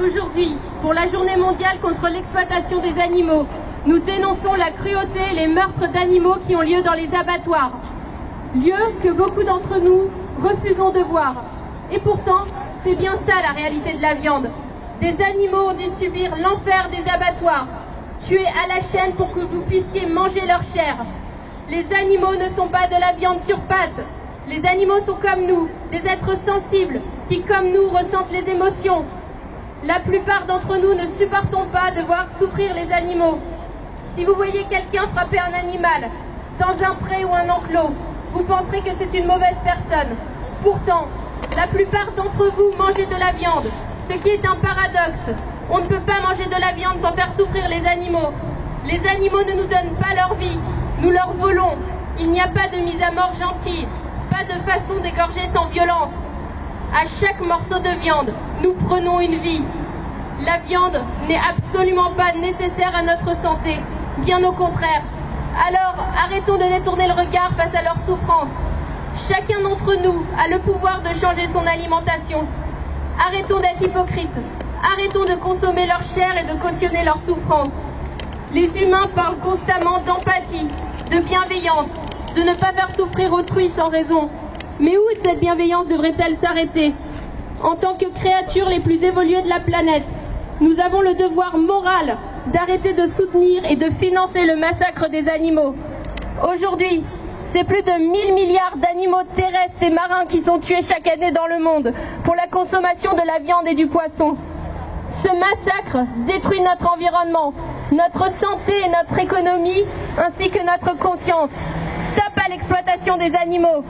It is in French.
Aujourd'hui, pour la journée mondiale contre l'exploitation des animaux, nous dénonçons la cruauté et les meurtres d'animaux qui ont lieu dans les abattoirs. Lieux que beaucoup d'entre nous refusons de voir. Et pourtant, c'est bien ça la réalité de la viande. Des animaux ont dû subir l'enfer des abattoirs, tués à la chaîne pour que vous puissiez manger leur chair. Les animaux ne sont pas de la viande sur pattes. Les animaux sont comme nous, des êtres sensibles qui, comme nous, ressentent les émotions. La plupart d'entre nous ne supportons pas de voir souffrir les animaux. Si vous voyez quelqu'un frapper un animal dans un pré ou un enclos, vous penserez que c'est une mauvaise personne. Pourtant, la plupart d'entre vous mangez de la viande, ce qui est un paradoxe. On ne peut pas manger de la viande sans faire souffrir les animaux. Les animaux ne nous donnent pas leur vie, nous leur volons. Il n'y a pas de mise à mort gentille, pas de façon d'égorger sans violence. À chaque morceau de viande, nous prenons une vie. La viande n'est absolument pas nécessaire à notre santé, bien au contraire. Alors, arrêtons de détourner le regard face à leur souffrance. Chacun d'entre nous a le pouvoir de changer son alimentation. Arrêtons d'être hypocrites. Arrêtons de consommer leur chair et de cautionner leur souffrance. Les humains parlent constamment d'empathie, de bienveillance, de ne pas faire souffrir autrui sans raison. Mais où cette bienveillance devrait-elle s'arrêter? En tant que créatures les plus évoluées de la planète, nous avons le devoir moral d'arrêter de soutenir et de financer le massacre des animaux. Aujourd'hui, c'est plus de 1000 milliards d'animaux terrestres et marins qui sont tués chaque année dans le monde pour la consommation de la viande et du poisson. Ce massacre détruit notre environnement, notre santé et notre économie, ainsi que notre conscience. Stop à l'exploitation des animaux.